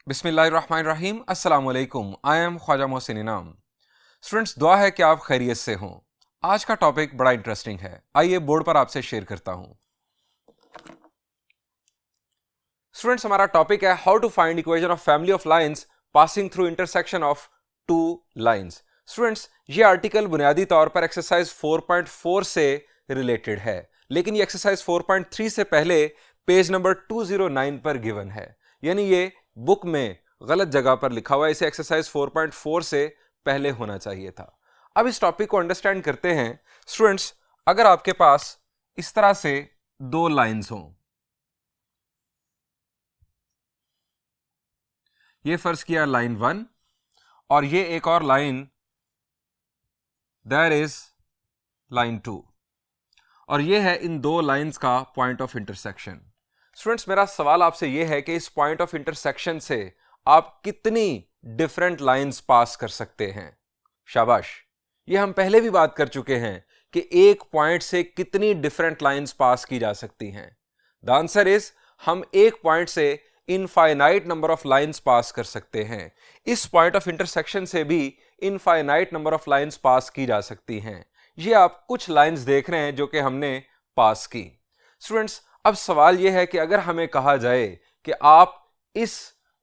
बिस्मिल्लाहिर्रहमानिर्रहीम। अस्सलाम वालेकुम। आई एम ख्वाजा मोहसिन इनाम। स्टूडेंट्स, दुआ है कि आप खैरियत से हों। आज का टॉपिक बड़ा इंटरेस्टिंग है, आइए बोर्ड पर आपसे शेयर करता हूं। स्टूडेंट्स, हमारा टॉपिक है how to find equation of family of lines passing through intersection of two lines. Students, ये आर्टिकल बुनियादी तौर पर एक्सरसाइज 4.4 से रिलेटेड है, लेकिन ये एक्सरसाइज 4.3 से पहले पेज नंबर 209 पर गिवन है, यानी ये बुक में गलत जगह पर लिखा हुआ है। इसे एक्सरसाइज 4.4 से पहले होना चाहिए था। अब इस टॉपिक को अंडरस्टैंड करते हैं। स्टूडेंट्स, अगर आपके पास इस तरह से दो लाइंस हों, ये फर्ज किया लाइन 1 और ये एक और लाइन दैट इज लाइन 2, और ये है इन दो लाइंस का पॉइंट ऑफ इंटरसेक्शन। स्टूडेंट्स, मेरा सवाल आपसे ये है कि इस पॉइंट ऑफ इंटरसेक्शन से आप कितनी डिफरेंट लाइंस पास कर सकते हैं। शाबाश, ये हम पहले भी बात कर चुके हैं कि एक पॉइंट से कितनी डिफरेंट लाइंस पास की जा सकती हैं। द आंसर इज, हम एक पॉइंट से infinite number of lines pass कर सकते हैं। इस पॉइंट ऑफ इंटरसेक्शन से भी infinite number of lines pass की जा सकती हैं। ये आप कुछ लाइंस देख रहे हैं जो कि हमने पास की। स्टूडेंट्स, अब सवाल यह है कि अगर हमें कहा जाए कि आप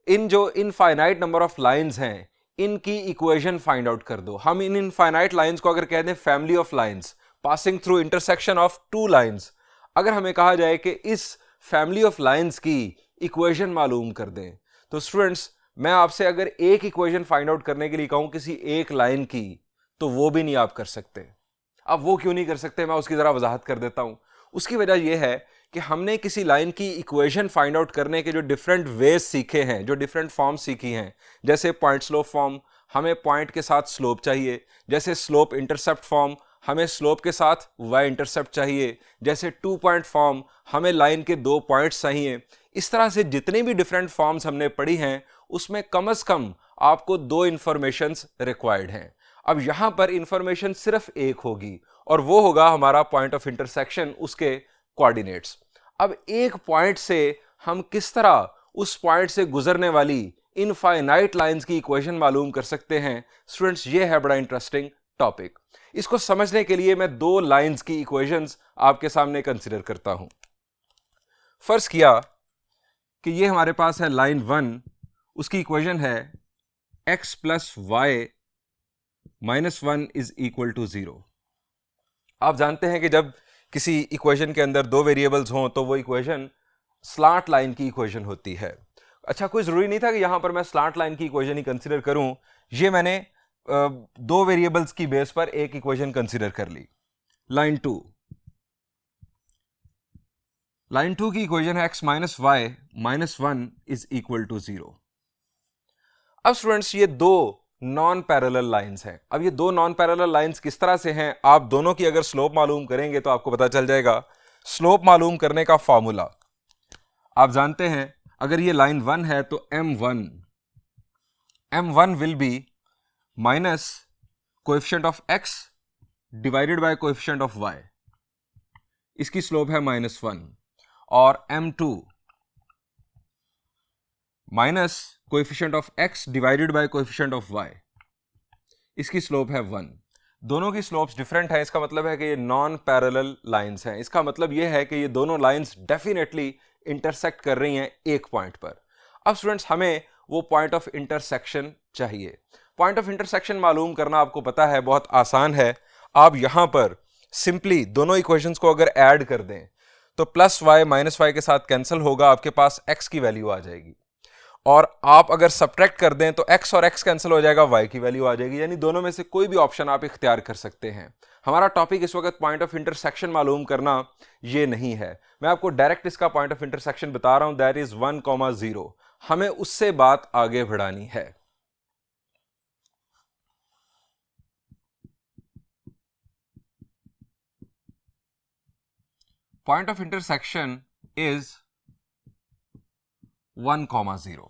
इन जो इनफाइनाइट नंबर ऑफ लाइंस हैं, इनकी इक्वेशन फाइंड आउट कर दो। हम इन इनफाइनाइट लाइंस को अगर कह दें family of lines passing through intersection of two lines, अगर हमें कहा जाए कि इस फैमिली ऑफ लाइंस की इक्वेशन मालूम कर दें, तो स्टूडेंट्स, मैं आपसे अगर एक इक्वेशन फाइंड आउट करने के लिए कहूं किसी एक लाइन की, तो वो भी नहीं आप कर सकते। अब वो क्यों नहीं कर सकते, मैं उसकी जरा वजाहत कर देता हूं। उसकी वजह यह है कि हमने किसी लाइन की इक्वेशन फाइंड आउट करने के जो डिफरेंट वेज सीखे हैं, जो डिफरेंट फॉर्म सीखी हैं, जैसे पॉइंट स्लोप फॉर्म, हमें पॉइंट के साथ स्लोप चाहिए। जैसे स्लोप इंटरसेप्ट फॉर्म, हमें स्लोप के साथ वाई इंटरसेप्ट चाहिए। जैसे 2 पॉइंट फॉर्म, हमें लाइन के 2 पॉइंट्स चाहिए। इस तरह से जितनी भी डिफरेंट फॉर्म्स हमने पढ़ी हैं, उसमें कम से कम आपको 2 इंफॉर्मेशंस रिक्वायर्ड हैं। अब यहां पर इंफॉर्मेशन सिर्फ एक होगी, और वो होगा हमारा पॉइंट ऑफ इंटरसेक्शन, उसके कोऑर्डिनेट्स। अब एक पॉइंट से हम किस तरह उस पॉइंट से गुजरने वाली इनफाइनाइट लाइंस की इक्वेशन मालूम कर सकते हैं। स्टूडेंट्स, ये है बड़ा इंटरेस्टिंग टॉपिक। इसको समझने के लिए मैं 2 लाइंस की इक्वेशंस आपके सामने कंसीडर करता हूं। फर्ज किया कि ये हमारे पास है लाइन 1, उसकी इक्वेशन है x plus Y minus 1 is equal to 0। आप जानते हैं कि जब किसी इक्वेशन के अंदर 2 वेरिएबल्स हों तो वो इक्वेशन स्लांट लाइन की इक्वेशन होती है। अच्छा, कोई ज़रूरी नहीं था कि यहां पर मैं स्लांट लाइन की इक्वेशन ही कंसीडर करूं। ये मैंने 2 वेरिएबल्स की बेस पर एक इक्वेशन कंसीडर कर ली। लाइन 2 की इक्वेशन है x minus Y minus 1 is equal to 0। अब स्टूडेंट्स, ये 2 नॉन पैरेलल लाइंस हैं। अब ये 2 नॉन पैरेलल लाइंस किस तरह से हैं, आप दोनों की अगर स्लोप मालूम करेंगे तो आपको पता चल जाएगा। स्लोप मालूम करने का फॉर्मूला आप जानते हैं। अगर ये लाइन 1 है तो m1 will be minus coefficient of x divided by coefficient of y। इसकी स्लोप है -1। और m2 minus coefficient of x divided by coefficient of y। इसकी स्लोप है 1। दोनों की स्लोप्स डिफरेंट है, इसका मतलब है कि ये नॉन पैरेलल लाइंस हैं। इसका मतलब ये है कि ये दोनों लाइंस डेफिनेटली इंटरसेक्ट कर रही हैं एक पॉइंट पर। अब स्टूडेंट्स, हमें वो पॉइंट ऑफ इंटरसेक्शन चाहिए। पॉइंट ऑफ इंटरसेक्शन मालूम करना आपको पता है, बहुत आसान है। आप यहां पर सिंपली दोनों इक्वेशंस को अगर ऐड कर दें तो प्लस वाई माइनस वाई के साथ कैंसिल होगा, आपके पास x की वैल्यू आ जाएगी। और आप अगर सब्ट्रैक्ट कर दें तो x और x कैंसिल हो जाएगा, y की वैल्यू आ जाएगी। यानी दोनों में से कोई भी ऑप्शन आप इख्तियार कर सकते हैं। हमारा टॉपिक इस वक्त पॉइंट ऑफ इंटरसेक्शन मालूम करना ये नहीं है। मैं आपको डायरेक्ट इसका पॉइंट ऑफ इंटरसेक्शन बता रहा हूं, दैट इज 1,0। हमें उससे बात आगे बढ़ानी है। Point of intersection is 1,0।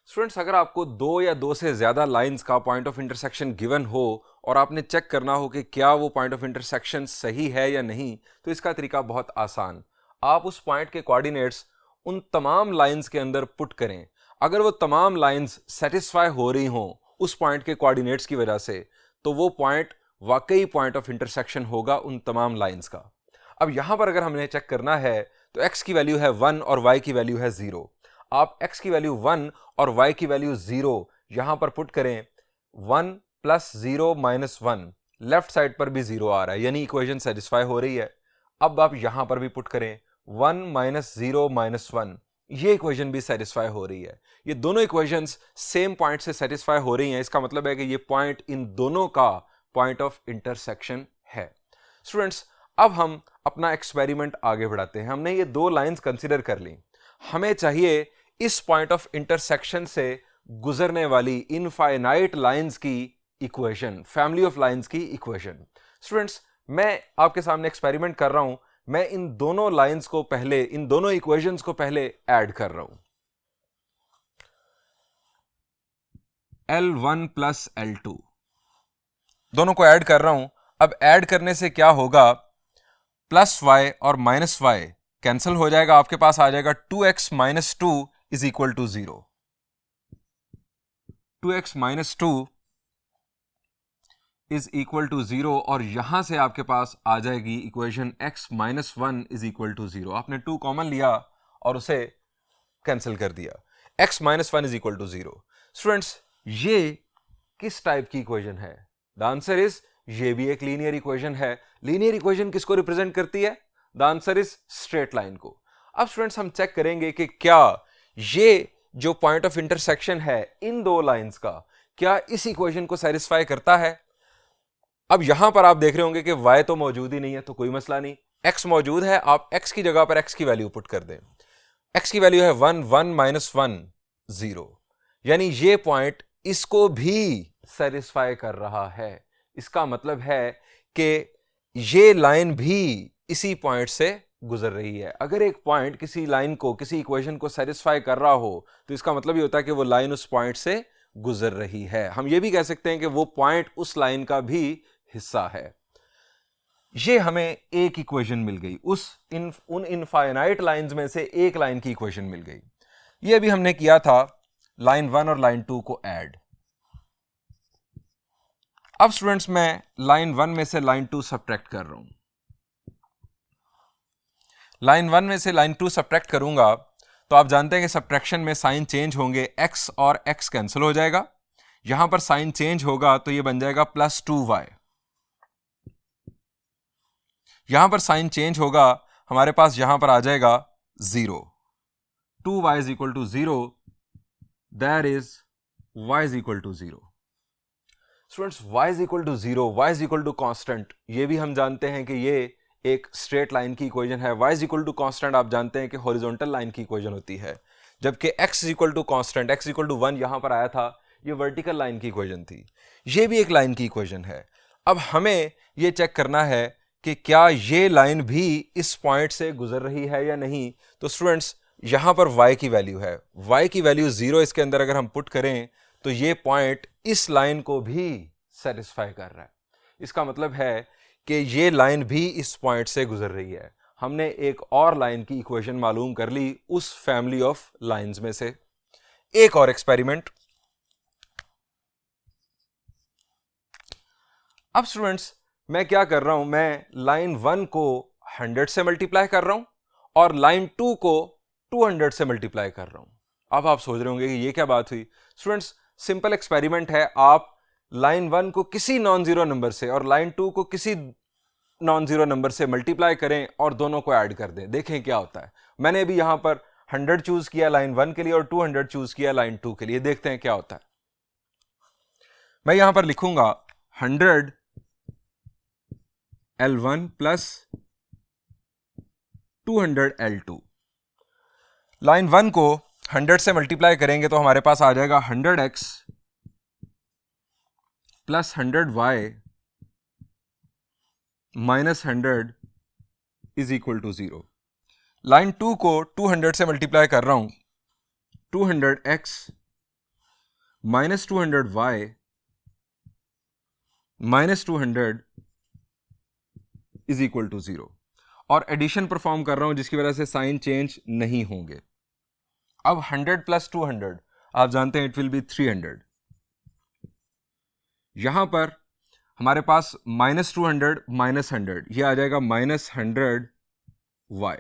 Students, अगर आपको 2 या 2 से ज्यादा लाइंस का पॉइंट ऑफ इंटरसेक्शन गिवन हो और आपने चेक करना हो कि क्या वो पॉइंट ऑफ इंटरसेक्शन सही है या नहीं, तो इसका तरीका बहुत आसान। आप उस पॉइंट के कोऑर्डिनेट्स उन तमाम लाइंस के अंदर पुट करें। अगर वो तमाम लाइंस सेटिस्फाई हो रही हों उस पॉइंट के कोऑर्डिनेट्स की वजह से, तो वो पॉइंट वाकई पॉइंट ऑफ इंटरसेक्शन होगा उन तमाम लाइंस का। अब यहां पर अगर हमने चेक करना है तो x की वैल्यू है 1 और y की वैल्यू है 0। आप x की वैल्यू 1 और y की वैल्यू 0 यहां पर पुट करें, 1 + 0 - 1, लेफ्ट साइड पर भी 0 आ रहा है, यानी इक्वेशन सेटिस्फाई हो रही है। अब आप यहां पर भी पुट करें 1 - 0 - 1, ये इक्वेशन भी सेटिस्फाई हो रही है। ये दोनों इक्वेशंस सेम पॉइंट से सेटिस्फाई हो रही हैं, इसका मतलब है कि ये पॉइंट इन दोनों का पॉइंट ऑफ इंटरसेक्शन है। स्टूडेंट्स, अब हम अपना एक्सपेरिमेंट आगे बढ़ाते हैं। हमने ये दो लाइंस कंसीडर कर ली, हमें चाहिए इस पॉइंट ऑफ इंटरसेक्शन से गुजरने वाली इनफाइनाइट लाइंस की इक्वेशन, फैमिली ऑफ लाइंस की इक्वेशन। स्टूडेंट्स, मैं आपके सामने एक्सपेरिमेंट कर रहा हूं, मैं इन दोनों लाइंस को पहले, इन दोनों इक्वेशंस को पहले ऐड कर रहा हूं, L1 + L2 दोनों को ऐड कर रहा हूं। अब ऐड करने से क्या होगा, +y और -y कैंसिल हो जाएगा, आपके पास आ जाएगा 2x - 2 = 0। 2x - 2 = 0 और यहां से आपके पास आ जाएगी इक्वेशन x - 1 = 0। आपने 2 कॉमन लिया और उसे कैंसिल कर दिया, x - 1 = 0। स्टूडेंट्स, ये किस टाइप की इक्वेशन है? द आंसर इज, ये भी एक लीनियर इक्वेशन है। लीनियर इक्वेशन किसको रिप्रेजेंट करती है? The answer is straight line को। अब स्टूडेंट्स, हम चेक करेंगे कि क्या ये जो पॉइंट ऑफ इंटरसेक्शन है इन दो लाइंस का, क्या इस इक्वेशन को सेटिस्फाई करता है। अब यहां पर आप देख रहे होंगे कि y तो मौजूद ही नहीं है, तो कोई मसला नहीं, x मौजूद है, आप x की जगह पर x की वैल्यू पुट कर दें। x की वैल्यू है 1, 1 - 1 0, यानी ये पॉइंट इसको भी सेटिस्फाई कर रहा है। इसका मतलब है कि ये लाइन भी इसी पॉइंट से गुजर रही है। अगर एक पॉइंट किसी लाइन को, किसी इक्वेशन को सेटिस्फाई कर रहा हो, तो इसका मतलब ये होता है कि वो लाइन उस पॉइंट से गुजर रही है। हम ये भी कह सकते हैं कि वो पॉइंट उस लाइन का भी हिस्सा है। ये हमें एक इक्वेशन मिल गई, उन इनफाइनाइट लाइंस में से एक लाइन की इक्वेशन मिल गई। ये भी हमने किया था लाइन 1 और लाइन 2 को ऐड। अब स्टूडेंट्स, मैं लाइन 1 में से लाइन 2 सब्ट्रैक्ट कर रहा हूं। लाइन 1 में से लाइन 2 सब्ट्रैक्ट करूंगा तो आप जानते हैं कि सब्ट्रैक्शन में साइन चेंज होंगे, x और x कैंसिल हो जाएगा, यहां पर साइन चेंज होगा तो ये बन जाएगा +2y। यहां पर साइन चेंज होगा, हमारे पास यहां पर आ जाएगा 0। 2y = 0, that is y = 0। Students, y = 0, y = constant, ये भी हम जानते हैं कि ये एक स्ट्रेट लाइन की इक्वेशन है। y = कांस्टेंट आप जानते हैं कि हॉरिजॉन्टल लाइन की इक्वेशन होती है, जबकि x = कांस्टेंट, x = 1 यहां पर आया था, ये वर्टिकल लाइन की इक्वेशन थी। ये भी एक लाइन की इक्वेशन है। अब हमें ये चेक करना है कि क्या ये लाइन भी इस पॉइंट से गुजर रही है या नहीं। तो स्टूडेंट्स, यहां पर y की वैल्यू है, y की वैल्यू 0 इसके अंदर अगर हम पुट करें तो ये पॉइंट इस लाइन को भी सेटिस्फाई कर रहा है। इसका मतलब है कि ये लाइन भी इस पॉइंट से गुजर रही है। हमने एक और लाइन की इक्वेशन मालूम कर ली उस फैमिली ऑफ लाइंस में से। एक और एक्सपेरिमेंट। अब स्टूडेंट्स, मैं क्या कर रहा हूं, मैं लाइन 1 को 100 से मल्टीप्लाई कर रहा हूं और लाइन 2 को 200 से मल्टीप्लाई कर रहा हूं। अब आप सोच रहे होंगे कि ये क्या बात हुई। स्टूडेंट्स, सिंपल एक्सपेरिमेंट है, आप लाइन 1 को किसी नॉन जीरो नंबर से और लाइन 2 को किसी नॉन जीरो नंबर से मल्टीप्लाई करें और दोनों को ऐड कर दें, देखें क्या होता है। मैंने अभी यहां पर 100 चूज किया लाइन 1 के लिए और 200 चूज किया लाइन 2 के लिए, देखते हैं क्या होता है। मैं यहां पर लिखूंगा 100 L1 + 200 L2। लाइन 1 को 100 से मल्टीप्लाई करेंगे तो हमारे पास आ जाएगा 100x + 100y -100 = 0। लाइन 2 को 200 से मल्टीप्लाई कर रहा हूं, 200x - 200y -200 = 0, और एडिशन परफॉर्म कर रहा हूं जिसकी वजह से साइन चेंज नहीं होंगे। अब 100 + 200, आप जानते हैं इट विल बी 300। यहां पर हमारे पास -200 -100, ये आ जाएगा -100y,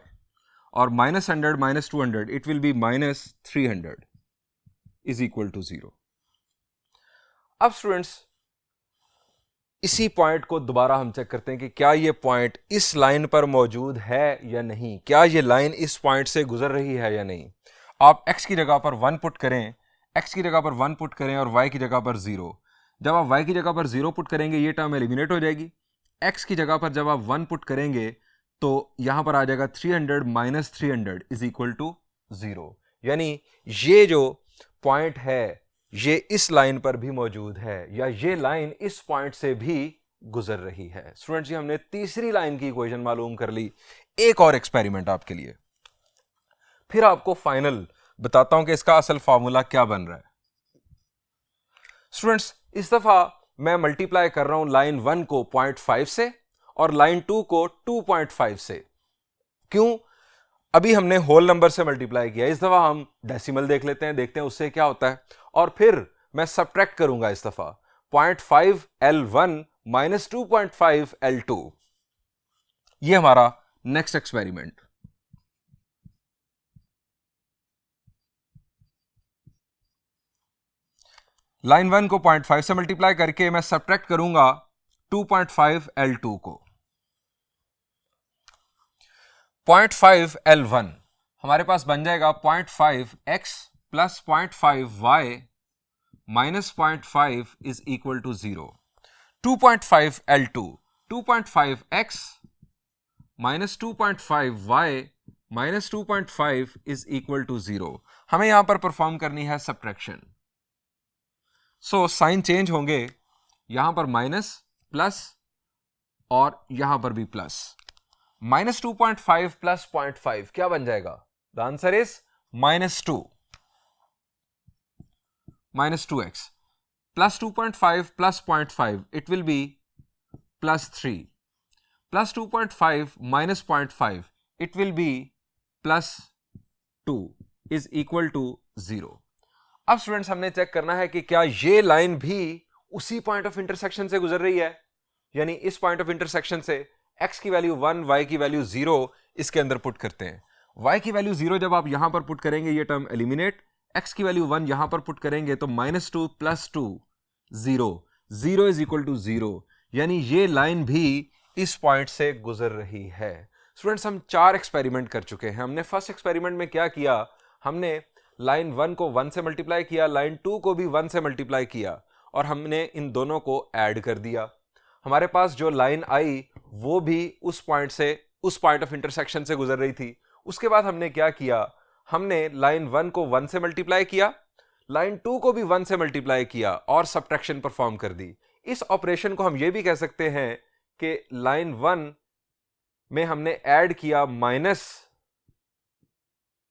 और -100 -200 it will be -300 is equal to 0। अब स्टूडेंट्स इसी पॉइंट को दोबारा हम चेक करते हैं कि क्या ये पॉइंट इस लाइन पर मौजूद है या नहीं, क्या ये लाइन इस पॉइंट से गुजर रही है या नहीं। आप x की जगह पर 1 पुट करें, x की जगह पर 1 पुट करें और y की जगह पर 0। जब आप y की जगह पर 0 पुट करेंगे ये टर्म एलिमिनेट हो जाएगी। x की जगह पर जब आप 1 पुट करेंगे तो यहां पर आ जाएगा 300 - 300 इज इक्वल टू 0। यानी ये जो पॉइंट है ये इस लाइन पर भी मौजूद है, या ये लाइन इस पॉइंट से भी गुजर रही है। स्टूडेंट्स, ये हमने तीसरी लाइन की इक्वेशन मालूम कर ली। एक और एक्सपेरिमेंट आपके लिए, फिर आपको फाइनल बताता हूं कि इसका असल फॉर्मूला क्या बन रहा है। स्टूडेंट्स, इस दफा मैं मल्टीप्लाई कर रहा हूं लाइन 1 को 0.5 से और लाइन 2 को 2.5 से। क्यों? अभी हमने होल नंबर से मल्टीप्लाई किया, इस दफा हम डेसिमल देख लेते हैं, देखते हैं उससे क्या होता है। और फिर मैं सब्ट्रैक्ट करूंगा इस दफा 0.5 L1 - 2.5 L2। ये हमारा नेक्स्ट एक्सपेरिमेंट। लाइन 1 को 0.5 से मल्टीप्लाई करके मैं सब्ट्रैक्ट करूंगा 2.5 L2 को। 0.5 L1 हमारे पास बन जाएगा 0.5x + 0.5y - 0.5 is equal to 0। 2.5 L2 2.5x - 2.5y - 2.5 is equal to 0। हमें यहां पर परफॉर्म करनी है सब्ट्रैक्शन। सो साइन चेंज होंगे, यहां पर माइनस प्लस और यहां पर भी प्लस। -2.5 + 0.5 क्या बन जाएगा? The answer is -2 -2x + 2.5 + 0.5 it will be +3 + 2.5 - 0.5 it will be +2 is equal to 0। अब स्टूडेंट्स हमने चेक करना है कि क्या ये लाइन भी उसी पॉइंट ऑफ इंटरसेक्शन से गुजर रही है, यानी इस पॉइंट ऑफ इंटरसेक्शन से x की वैल्यू 1, y की वैल्यू 0 इसके अंदर पुट करते हैं। y की वैल्यू 0 जब आप यहां पर पुट करेंगे ये टर्म एलिमिनेट, x की वैल्यू 1 यहां पर पुट करेंगे तो -2 + 2 0 0 इज इक्वल टू 0, यानी ये लाइन भी इस पॉइंट से गुजर रही है। स्टूडेंट्स, हम 4 एक्सपेरिमेंट कर चुके हैं। हमने फर्स्ट एक्सपेरिमेंट में क्या किया, हमने लाइन 1 को 1 से मल्टीप्लाई किया, लाइन 2 को भी 1 से मल्टीप्लाई किया और हमने इन दोनों को ऐड कर दिया। हमारे पास जो लाइन आई वो भी उस पॉइंट से, उस पॉइंट ऑफ इंटरसेक्शन से गुजर रही थी। उसके बाद हमने क्या किया, हमने लाइन 1 को 1 से मल्टीप्लाई किया, लाइन 2 को भी 1 से मल्टीप्लाई किया और सब्ट्रैक्शन परफॉर्म कर दी। इस ऑपरेशन को हम ये भी कह सकते हैं कि लाइन 1 में हमने ऐड किया माइनस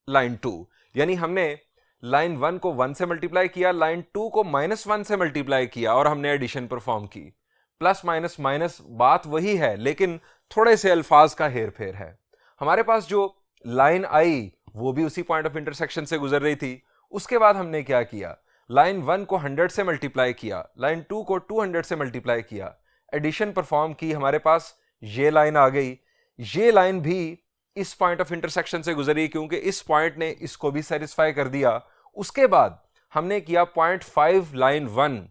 लाइन 2, यानी हमने लाइन 1 को 1 से मल्टीप्लाई किया, लाइन 2 को -1 से मल्टीप्लाई किया और हमने एडिशन परफॉर्म की। प्लस माइनस माइनस बात वही है, लेकिन थोड़े से अल्फाज का हेर फेर है। हमारे पास जो लाइन आई वो भी उसी पॉइंट ऑफ इंटरसेक्शन से गुजर रही थी। उसके बाद हमने क्या किया, लाइन 1 को 100 से मल्टीप्लाई किया, लाइन 2 को 200 से मल्टीप्लाई किया, एडिशन परफॉर्म की, हमारे पास ये लाइन आ गई। ये लाइन भी इस पॉइंट ऑफ इंटरसेक्शन से गुजरी क्योंकि इस पॉइंट ने इसको भी सेटिस्फाई कर दिया। उसके बाद हमने किया 0.5 लाइन 1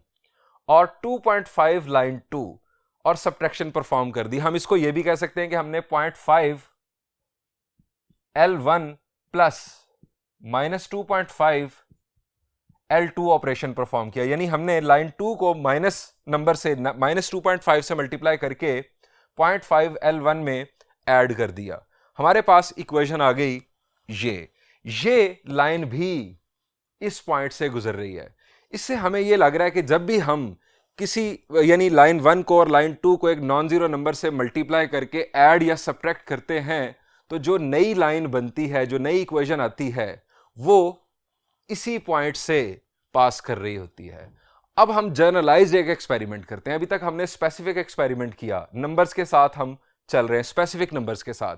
और 2.5 लाइन 2 और सब्ट्रैक्शन परफॉर्म कर दी। हम इसको यह भी कह सकते हैं कि हमने 0.5 L1 plus -2.5 L2 operation perform किया, यानी हमने लाइन 2 को माइनस नंबर से -2.5 से मल्टीप्लाई करके 0.5 L1 में ऐड कर दिया। हमारे पास इक्वेशन आ गई ये लाइन भी इस पॉइंट से गुजर रही है। इससे हमें यह लग रहा है कि जब भी हम किसी, यानी लाइन 1 को और लाइन 2 को एक नॉन जीरो नंबर से मल्टीप्लाई करके ऐड या सब्ट्रैक्ट करते हैं तो जो नई लाइन बनती है, जो नई इक्वेशन आती है, वो इसी पॉइंट से पास कर रही होती है। अब हम जनरलाइज्ड एक एक्सपेरिमेंट करते हैं। अभी तक हमने स्पेसिफिक एक्सपेरिमेंट किया, नंबर्स के साथ हम चल रहे हैं, स्पेसिफिक नंबर्स के साथ।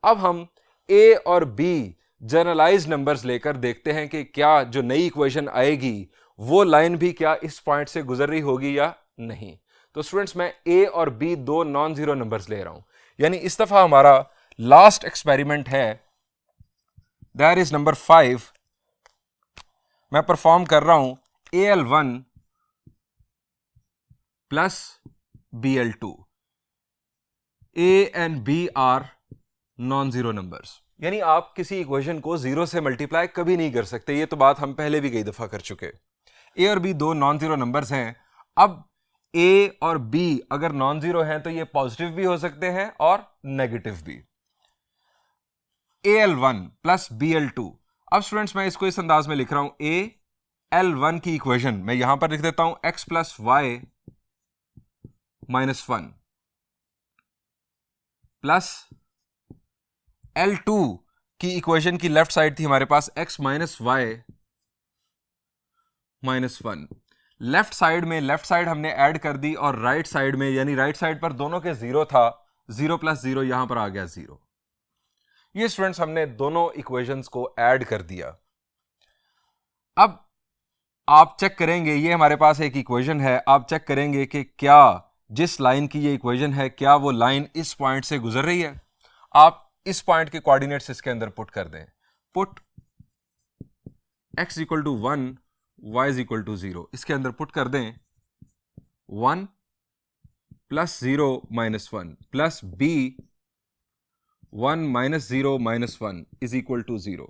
अब हम ए और बी जनरलाइज नंबर्स लेकर देखते हैं कि क्या जो नई इक्वेशन आएगी वो लाइन भी क्या इस पॉइंट से गुजर रही होगी या नहीं। तो स्टूडेंट्स मैं ए और बी दो नॉन जीरो नंबर्स ले रहा हूं, यानी इस दफा हमारा लास्ट एक्सपेरिमेंट है, दैट इज नंबर 5। मैं परफॉर्म कर रहा हूं AL1 plus BL2। A and B are non zero numbers, यानी आप किसी इक्वेशन को जीरो से मल्टीप्लाई कभी नहीं कर सकते, ये तो बात हम पहले भी कई दफा कर चुके। ए और बी दो नॉन जीरो नंबर्स हैं। अब ए और बी अगर नॉन जीरो हैं तो ये पॉजिटिव भी हो सकते हैं और नेगेटिव भी। AL1 plus BL2। अब स्टूडेंट्स मैं इसको इस अंदाज में लिख रहा हूं, AL1 की इक्वेशन मैं यहां पर लिख देता हूं x plus Y minus 1 plus L2 की इक्वेशन की लेफ्ट साइड थी हमारे पास x minus Y minus 1। Left side हमने ऐड कर दी और राइट साइड में, यानी राइट साइड पर दोनों के जीरो था, 0 प्लस 0 यहां पर आ गया 0। ये स्टूडेंट्स हमने दोनों इक्वेशंस को ऐड कर दिया। अब आप चेक करेंगे, ये हमारे पास एक इक्वेशन है, आप चेक करेंगे कि क्या जिस लाइन की ये इक्वेशन है क्या वो लाइन इस पॉइंट से गुजर रही है। आप इस पॉइंट के कोऑर्डिनेट्स इसके अंदर पुट कर दें, put x equal to 1 y is equal to 0, इसके अंदर पुट कर दें 1 plus 0 minus 1 plus b 1 minus 0 minus 1 is equal to 0।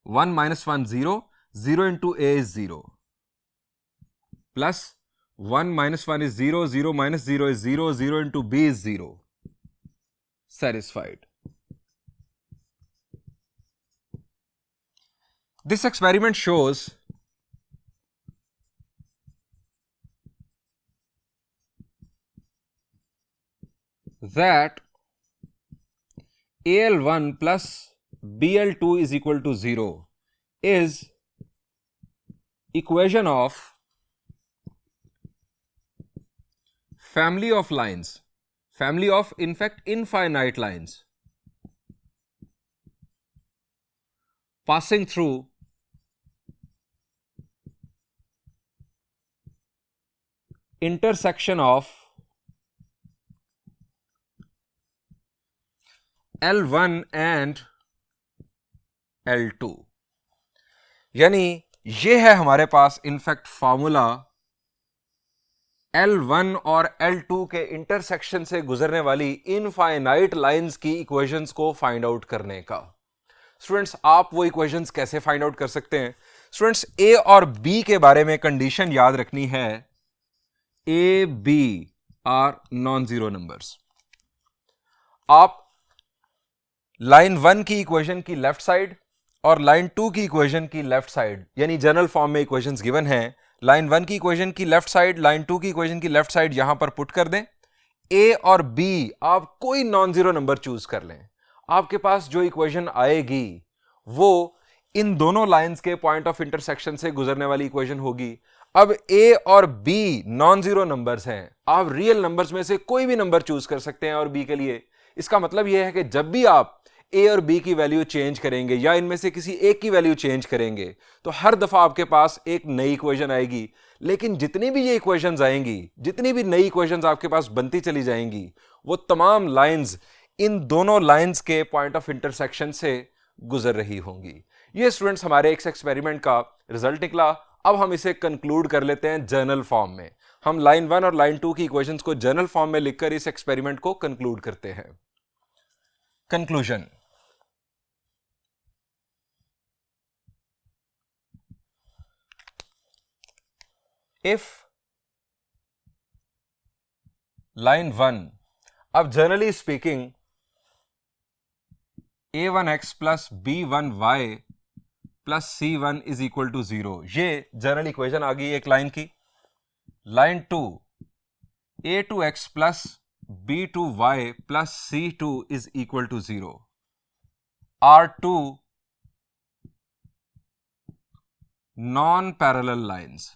1 minus 1 0, 0 into a is 0 plus 1 minus 1 is 0, 0 minus 0 is 0, 0 into b is 0। Satisfied. This experiment shows that AL1 plus BL2 is equal to 0 is equation of family of lines, family of in fact infinite lines passing through intersection of L1 and L2। यानी ये है हमारे पास in fact formula L1 और L2 के intersection से गुजरने वाली infinite lines की इक्वेशंस को फाइंड आउट करने का। स्टूडेंट्स आप वो इक्वेशंस कैसे फाइंड आउट कर सकते हैं? स्टूडेंट्स A और B के बारे में कंडीशन याद रखनी है, A B are non zero numbers. आप लाइन 1 की इक्वेशन की लेफ्ट साइड और लाइन 2 की इक्वेशन की लेफ्ट साइड, यानी जनरल फॉर्म में इक्वेशंस गिवन हैं, लाइन 1 की इक्वेशन की लेफ्ट साइड, लाइन 2 की इक्वेशन की लेफ्ट साइड यहां पर पुट कर दें। A और B आप कोई नॉन जीरो नंबर चूज कर लें, आपके पास जो इक्वेशन आएगी वो इन दोनों लाइंस के पॉइंट ऑफ इंटरसेक्शन से गुजरने वाली इक्वेशन होगी। अब A और B नॉन जीरो नंबर्स हैं, आप रियल नंबर्स में से कोई भी नंबर चूज कर सकते हैं और B के लिए। इसका मतलब यह है कि जब भी आप A और B की वैल्यू चेंज करेंगे या इनमें से किसी एक की वैल्यू चेंज करेंगे तो हर दफा आपके पास एक नई इक्वेशन आएगी। लेकिन जितनी भी ये इक्वेशंस आएंगी, जितनी भी नई इक्वेशंस आपके पास बनती चली जाएंगी, वो तमाम लाइंस इन दोनों लाइंस के पॉइंट ऑफ इंटरसेक्शन से गुजर रही होंगी। ये स्टूडेंट्स हमारे एक एक्सपेरिमेंट का रिजल्ट निकला। अब हम इसे कंक्लूड कर लेते हैं जर्नल फॉर्म में। हम लाइन 1 और लाइन 2 की इक्वेशंस को जर्नल फॉर्म में लिखकर इस एक्सपेरिमेंट को कंक्लूड करते हैं। कंक्लूजन, if line 1, अब generally speaking a1x plus b1y plus c1 is equal to 0, ये जनरल इक्वेशन आ गई एक लाइन की। Line 2 a2x plus b2y plus c2 is equal to 0, R2 non parallel lines.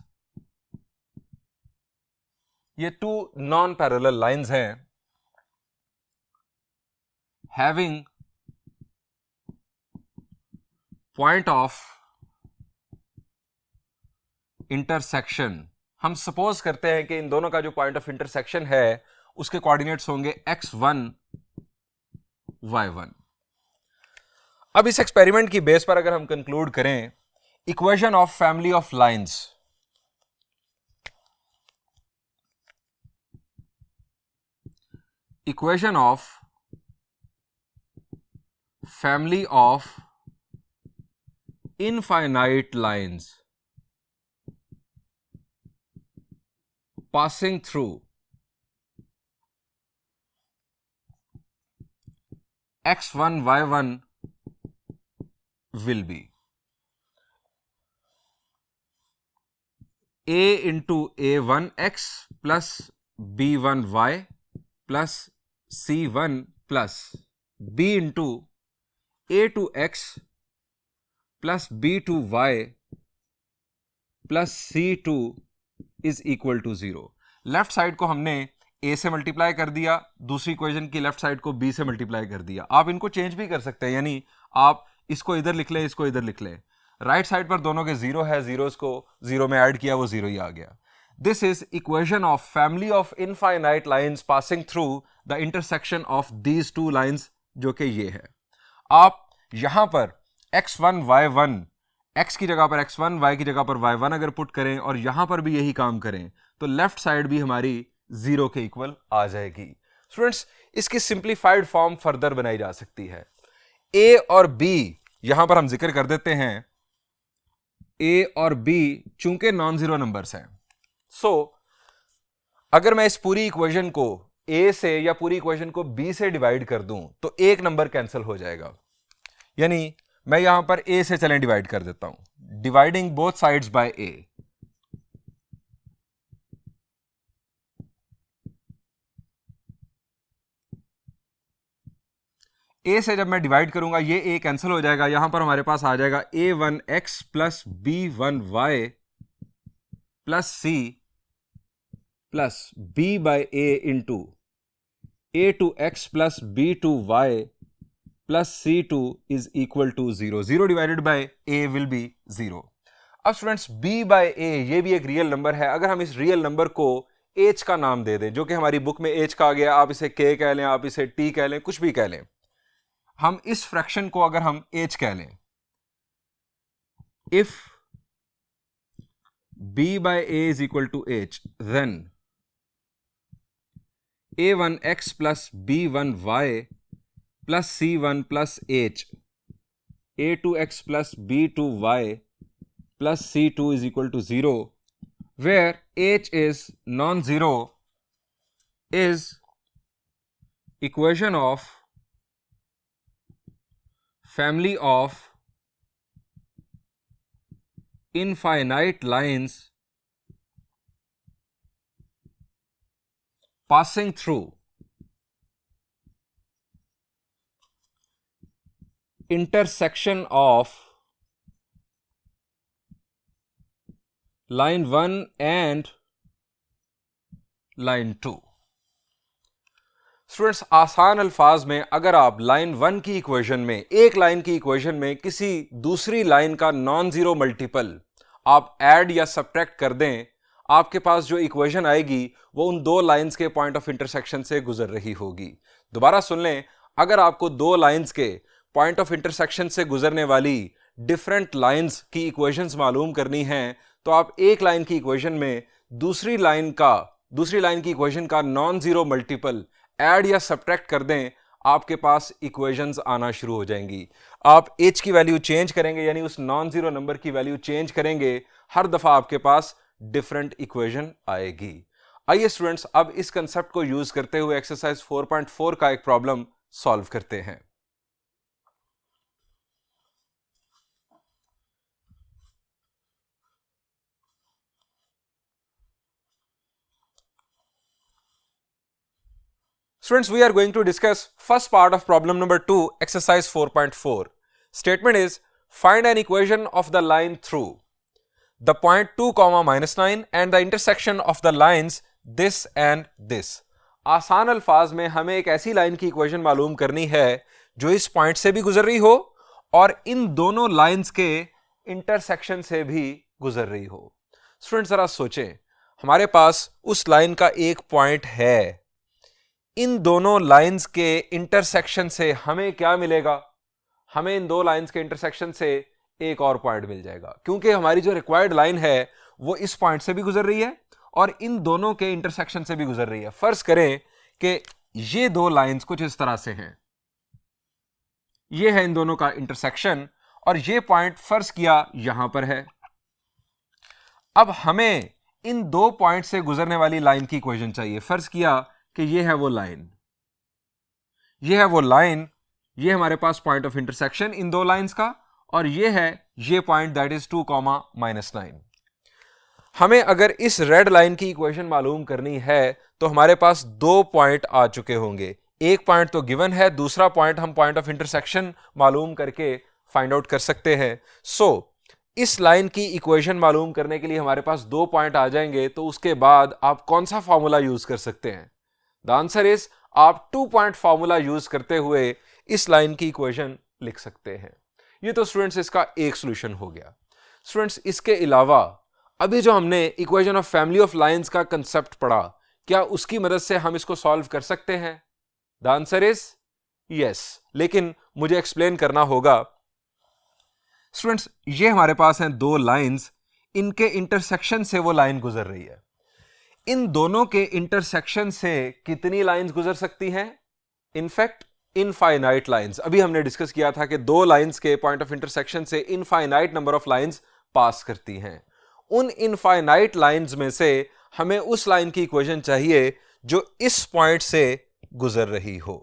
ये टू नॉन पैरेलल लाइंस हैं having point of intersection, हम suppose करते हैं कि इन दोनों का जो पॉइंट ऑफ इंटरसेक्शन है उसके कोऑर्डिनेट्स होंगे x1 y1। अब इस एक्सपेरिमेंट की बेस पर अगर हम कंक्लूड करें, equation of family of lines, equation of family of infinite lines passing through x1 y1 will be a into a1x plus b1y plus c1 plus b into a2x plus b2y plus c2 is equal to 0। Left side को हमने a से multiply कर दिया, दूसरी equation की left side को b से multiply कर दिया। आप इनको चेंज भी कर सकते हैं, यानी आप इसको इधर लिख लें, इसको इधर लिख लें। राइट साइड पर दोनों के 0 है, जीरोस को 0 में ऐड किया, वो 0 ही आ गया। This is equation of family of infinite lines passing through the intersection of these two lines, जो कि ये है। आप यहां पर x1 y1, x की जगह पर x1, y की जगह पर y1 अगर पुट करें और यहां पर भी यही काम करें तो लेफ्ट साइड भी हमारी 0 के इक्वल आ जाएगी। स्टूडेंट्स, इसकी सिंप्लीफाइड फॉर्म फर्दर बनाई जा सकती है। a और b यहां पर हम जिक्र कर देते हैं, a और b चूंकि नॉन जीरो नंबर्स हैं, सो अगर मैं इस पूरी इक्वेशन को a से या पूरी इक्वेशन को b से डिवाइड कर दूं तो एक नंबर कैंसिल हो जाएगा। यानी मैं यहां पर a से चलें डिवाइड कर देता हूं, dividing both sides by a। a से जब मैं डिवाइड करूंगा ये a कैंसिल हो जाएगा, यहां पर हमारे पास आ जाएगा a1x plus b1y plus c plus b by a into a2x plus b2y plus c2 is equal to 0। 0 divided by a will be 0। अब स्टूडेंट्स, b बाय a ये भी एक रियल नंबर है। अगर हम इस रियल नंबर को h का नाम दे दें, जो कि हमारी बुक में h कहा गया, आप इसे k कह लें, आप इसे t कह लें, कुछ भी कह लें, हम इस फ्रैक्शन को अगर हम h कह लें, if b by a is equal to h, then a1x plus b1y plus c1 plus h, a2x plus b2y plus c2 is equal to 0, where h is non-zero, is equation of family of infinite lines passing through intersection of line 1 and line 2। Students, आसान अल्फाज में अगर आप line 1 की equation में, एक line की equation में किसी दूसरी लाइन का नॉन जीरो मल्टीपल आप ऐड या सब्ट्रैक्ट कर दें, आपके पास जो इक्वेशन आएगी वो उन दो लाइंस के पॉइंट ऑफ इंटरसेक्शन से गुजर रही होगी। दोबारा सुन लें, अगर आपको दो लाइंस के पॉइंट ऑफ इंटरसेक्शन से गुजरने वाली डिफरेंट लाइंस की इक्वेशंस मालूम करनी हैं, तो आप एक लाइन की इक्वेशन में दूसरी लाइन की इक्वेशन का नॉन जीरो मल्टीपल ऐड या सब्ट्रैक्ट कर दें, आपके पास इक्वेशंस आना शुरू हो जाएंगी। आप h की वैल्यू चेंज करेंगे, यानी उस नॉन जीरो नंबर की वैल्यू चेंज करेंगे, हर दफा आपके पास डिफरेंट इक्वेशन आएगी। आइए स्टूडेंट्स, अब इस कंसेप्ट को यूज करते हुए एक्सरसाइज 4.4 का एक प्रॉब्लम सॉल्व करते हैं। Students, we are going to discuss first part of problem number 2, exercise 4.4. Statement is, find an equation of the line through the point 2, -9 and the intersection of the lines this and this. आसान अल्फाज में हमें एक ऐसी line की equation मालूम करनी है जो इस पॉइंट से भी गुजर रही हो और इन दोनों लाइंस के इंटरसेक्शन से भी गुजर रही हो। स्टूडेंट जरा सोचें, हमारे पास उस लाइन का एक पॉइंट है, इन दोनों लाइंस के इंटरसेक्शन से हमें क्या मिलेगा? हमें इन दो लाइंस के इंटरसेक्शन से एक और पॉइंट मिल जाएगा, क्योंकि हमारी जो रिक्वायर्ड लाइन है वो इस पॉइंट से भी गुजर रही है और इन दोनों के इंटरसेक्शन से भी गुजर रही है। फर्ज करें कि ये दो लाइंस कुछ इस तरह से हैं, ये है इन दोनों का इंटरसेक्शन और ये पॉइंट फर्ज किया यहां पर है। अब हमें इन दो पॉइंट से गुजरने वाली लाइन की इक्वेशन चाहिए। फर्ज किया कि ये है वो लाइन, ये है वो लाइन, ये हमारे पास पॉइंट ऑफ इंटरसेक्शन इन दो लाइंस का, और ये है ये पॉइंट दैट इज 2,-9। हमें अगर इस रेड लाइन की इक्वेशन मालूम करनी है तो हमारे पास दो पॉइंट आ चुके होंगे। एक पॉइंट तो गिवन है, दूसरा पॉइंट हम पॉइंट ऑफ इंटरसेक्शन मालूम करके फाइंड आउट कर सकते हैं। सो इस लाइन की इक्वेशन मालूम करने के लिए हमारे पास दो पॉइंट आ जाएंगे, तो उसके बाद आप कौन सा फॉर्मूला यूज कर सकते हैं? द आंसर इज आप 2 पॉइंट फॉर्मूला यूज करते हुए इस लाइन की इक्वेशन लिख सकते हैं। ये तो स्टूडेंट्स इसका एक सॉल्यूशन हो गया। स्टूडेंट्स इसके अलावा अभी जो हमने equation of family of lines का कंसेप्ट पढ़ा, क्या उसकी मदद से हम इसको सॉल्व कर सकते हैं? द आंसर इज यस, लेकिन मुझे एक्सप्लेन करना होगा। स्टूडेंट्स ये हमारे पास हैं दो लाइंस, इनके इंटरसेक्शन से वो लाइन गुजर रही है। इन दोनों के इंटरसेक्शन से कितनी लाइंस गुजर सकती हैं? In fact infinite lines. अभी हमने डिस्कस किया था कि दो लाइंस के पॉइंट ऑफ इंटरसेक्शन से infinite number of lines pass करती हैं। उन इनफाइनाइट लाइंस में से हमें उस लाइन की इक्वेशन चाहिए जो इस पॉइंट से गुजर रही हो।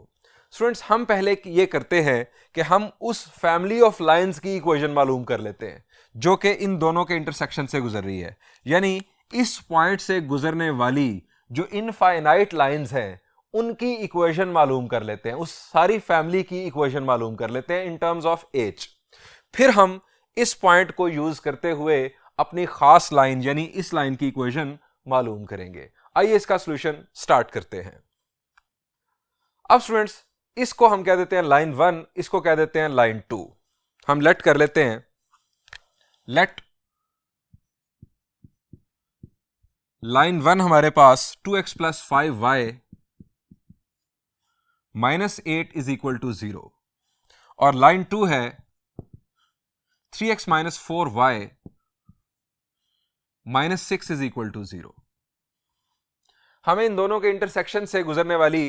स्टूडेंट्स हम पहले ये करते हैं कि हम उस फैमिली ऑफ लाइंस की इक्वेशन मालूम कर लेते हैं जो कि इन दोनों के इंटरसेक्शन से गुजर रही है, यानी इस पॉइंट से गुजरने वाली जो इनफाइनाइट लाइंस हैं उनकी इक्वेशन मालूम कर लेते हैं, उस सारी फैमिली की इक्वेशन मालूम कर लेते हैं इन टर्म्स ऑफ एच। फिर हम इस पॉइंट को यूज करते हुए अपनी खास लाइन यानी इस लाइन की इक्वेशन मालूम करेंगे। आइए इसका सॉल्यूशन स्टार्ट करते हैं। अब स्टूडेंट्स इसको हम कह देते हैं लाइन 1, इसको कह देते हैं लाइन 2। हम लेट कर लेते हैं, लेट लाइन 1 हमारे पास 2x + 5y - 8 = 0 और लाइन 2 है 3x - 4y - 6 = 0। हमें इन दोनों के इंटरसेक्शन से गुजरने वाली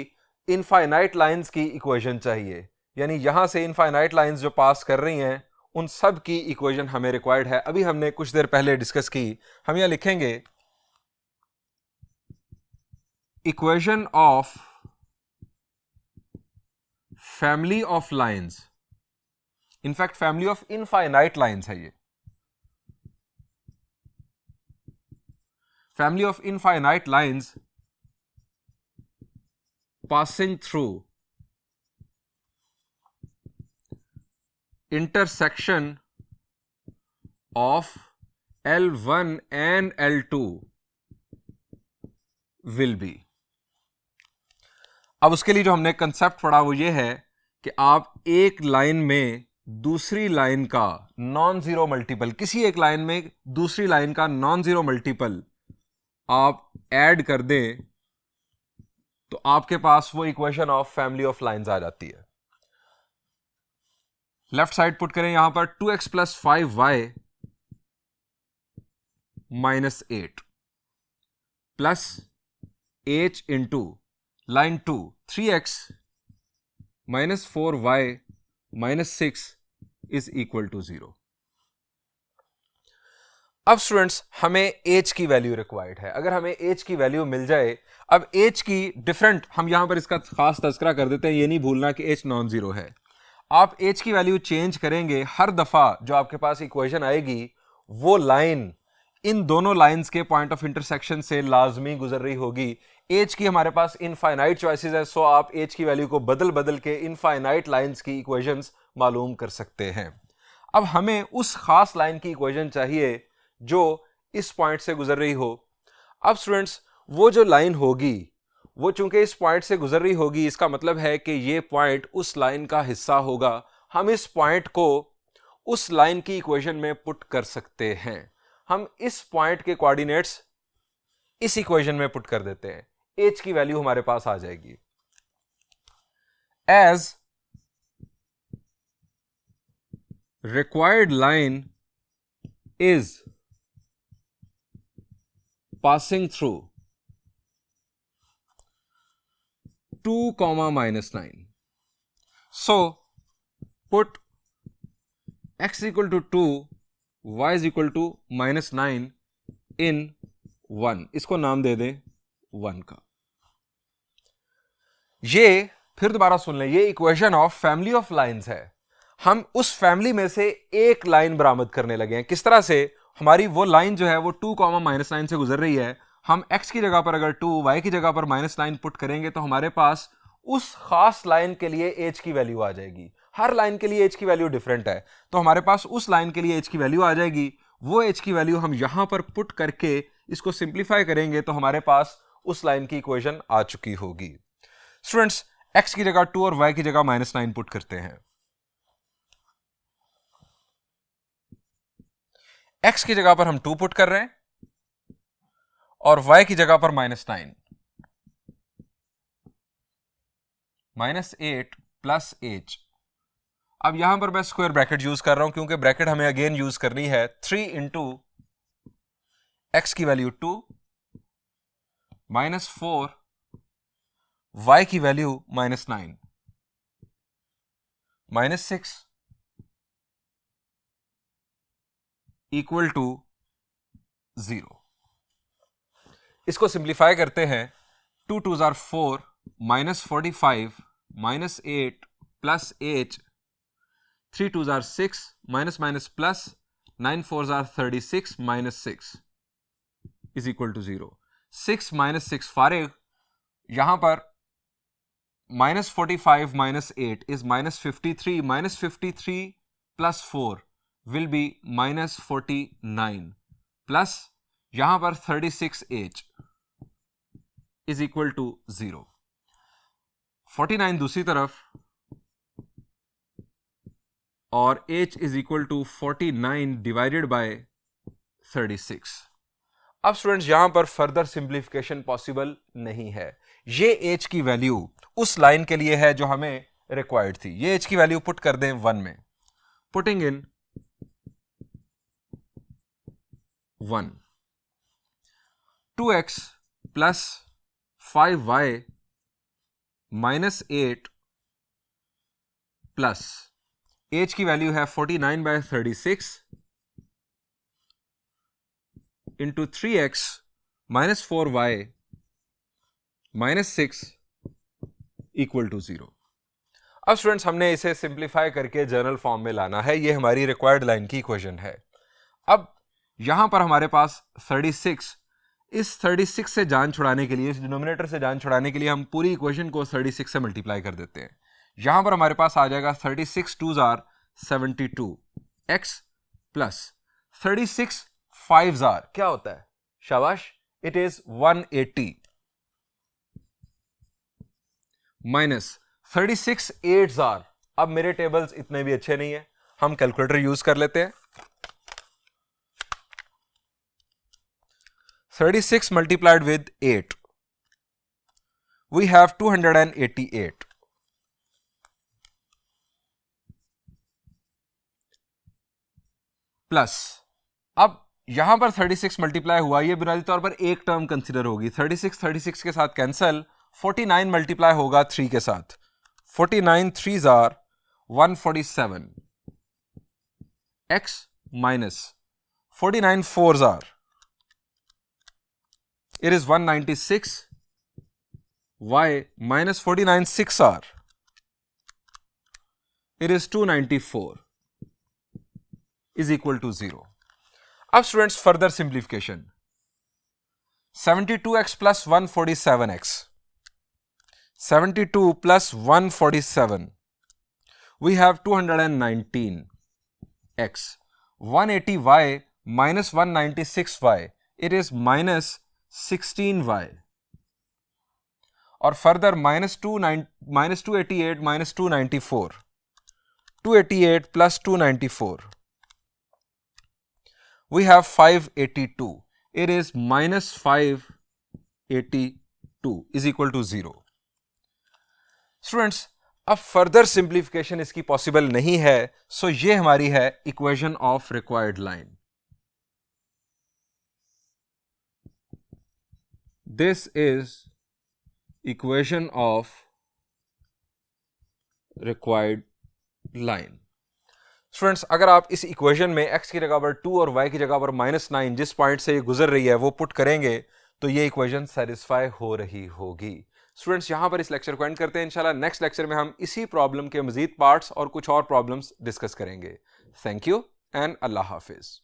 इनफाइनाइट लाइंस की इक्वेशन चाहिए, यानी यहां से इनफाइनाइट लाइंस जो पास कर रही हैं उन सब की इक्वेशन हमें रिक्वायर्ड है। अभी हमने कुछ देर पहले डिस्कस की। हम यहां लिखेंगे equation of family of lines, in fact family of infinite lines है ये, family of infinite lines passing through intersection of L1 and L2 will be। अब उसके लिए जो हमने कंसेप्ट पढ़ा वो ये है कि आप एक लाइन में दूसरी लाइन का नॉन जीरो मल्टीपल, किसी एक लाइन में दूसरी लाइन का नॉन जीरो मल्टीपल आप ऐड कर दें तो आपके पास वो equation of family of lines आ जाती है। लेफ्ट साइड पुट करें यहां पर 2x + 5y - 8 plus h into line 2 3x - 4y - 6 = 0। अब स्टूडेंट्स हमें h की वैल्यू रिक्वायर्ड है। अगर हमें h की वैल्यू मिल जाए, अब h की डिफरेंट, हम यहां पर इसका खास तज़किरा कर देते हैं, ये नहीं भूलना कि h नॉन जीरो है। आप h की वैल्यू चेंज करेंगे हर दफा जो आपके पास इक्वेशन आएगी वो लाइन इन दोनों लाइंस के पॉइंट ऑफ इंटरसेक्शन से लाजमी गुजर रही होगी। h की हमारे पास इनफाइनाइट चॉइसेस है, सो आप h की वैल्यू को बदल बदल के इनफाइनाइट लाइंस की इक्वेशंस मालूम कर सकते हैं। अब हमें उस खास लाइन की इक्वेशन चाहिए जो इस पॉइंट से गुजर रही हो। अब स्टूडेंट्स वो जो लाइन होगी वो चूंकि इस पॉइंट से गुजर रही होगी, इसका मतलब है कि ये पॉइंट उस लाइन का हिस्सा होगा। हम इस पॉइंट को उस लाइन की इक्वेशन में पुट कर सकते हैं। हम इस पॉइंट के कोऑर्डिनेट्स इस इक्वेशन में पुट कर देते हैं, एच की वैल्यू हमारे पास आ जाएगी as required line is passing through 2, -9. So put x equal to 2, y is equal to -9 in 1. इसको नाम दे दें 1 का। ये फिर दोबारा सुन लें, ये equation of family of lines है। हम उस फैमिली में से एक लाइन बरामद करने लगे हैं। किस तरह से? हमारी वो लाइन जो है वो 2, -9 से गुजर रही है। हम x की जगह पर अगर 2, y की जगह पर -9 पुट करेंगे तो हमारे पास उस खास लाइन के लिए h की वैल्यू आ जाएगी। हर लाइन के लिए h की वैल्यू डिफरेंट है, तो हमारे पास उस लाइन के लिए h की वैल्यू आ जाएगी। वो h की वैल्यू हम यहां पर पुट करके इसको सिंप्लीफाई करेंगे तो हमारे पास उस लाइन की इक्वेशन आ चुकी होगी। स्टूडेंट्स, x की जगह 2 और y की जगह -9 पुट करते हैं। x की जगह पर हम 2 पुट कर रहे हैं और y की जगह पर -9, -8 प्लस h। अब यहां पर मैं स्क्वायर ब्रैकेट यूज कर रहा हूं क्योंकि ब्रैकेट हमें अगेन यूज करनी है। 3 इंटू x की वैल्यू 2 -4 y की वैल्यू -9 -6 इक्वल टू 0। इसको सिंप्लीफाई करते हैं। 2 2 जार 4 -45 -8 प्लस h, 3 2 जार 6 माइनस प्लस 9 4 जार 36 -6 इज इक्वल टू 0। 6 -6 फारिग, यहां पर -45 -8 is -53, -53 plus 4 will be -49 plus यहां पर 36h इज इक्वल टू 0। 49 दूसरी तरफ और h is equal to 49 divided by 36। अब स्टूडेंट्स, यहां पर फर्दर सिंप्लीफिकेशन पॉसिबल नहीं है। ये h की वैल्यू उस लाइन के लिए है जो हमें रिक्वायर्ड थी। ये h की वैल्यू पुट कर दें 1 में। Putting in 1, 2x plus 5y -8 plus h की वैल्यू है 49 bye 36 into 3x -4y -6 equal to 0। अब स्टूडेंट्स, हमने इसे सिंप्लीफाई करके जर्नल फॉर्म में लाना है। ये हमारी रिक्वायर्ड लाइन की इक्वेशन है। अब यहां पर हमारे पास 36, इस 36 से जान छुड़ाने के लिए, इस डिनोमिनेटर से जान छुड़ाने के लिए हम पूरी इक्वेशन को 36 से मल्टीप्लाई कर देते हैं। यहां पर हमारे पास आ जाएगा 36 2 जार 72 x प्लस 36 5 जार क्या होता है? शाबाश, इट इज 180 माइनस 36 8 जार। अब मेरे टेबल्स इतने भी अच्छे नहीं है, हम कैलकुलेटर यूज कर लेते हैं। 36 multiplied with 8, we have 288 plus, अब यहां पर 36 मल्टीप्लाई हुआ, ये बुनियादी तौर पर एक टर्म कंसिडर होगी। 36 के साथ कैंसल, 49 मल्टीप्लाई होगा 3 के साथ। 49 3 jar 147 x minus 49 4 jar it is 196 y minus 49 6 r it is 294 is equal to 0. अब students, further simplification. 72x plus 147x, 72 plus 147, we have 219x, 180y minus 196y, it is minus 16y, और further -288 -294, 288 plus 294. We have 582. It is minus 582 is equal to 0. Students, अब further simplification इसकी possible नहीं है, सो ये हमारी है equation of required line. This is equation of required line. Students, अगर आप इस इक्वेशन में x की जगह पर 2 और y की जगह पर -9 जिस पॉइंट से ये गुजर रही है वो पुट करेंगे तो ये इक्वेशन सेटिस्फाई हो रही होगी. स्टूडेंट्स, यहां पर इस लेक्चर को एंड करते हैं. इंशाल्लाह नेक्स्ट लेक्चर में हम इसी प्रॉब्लम के मजीद पार्ट्स और कुछ और प्रॉब्लम्स डिस्कस करेंगे. Thank you and Allah Hafiz.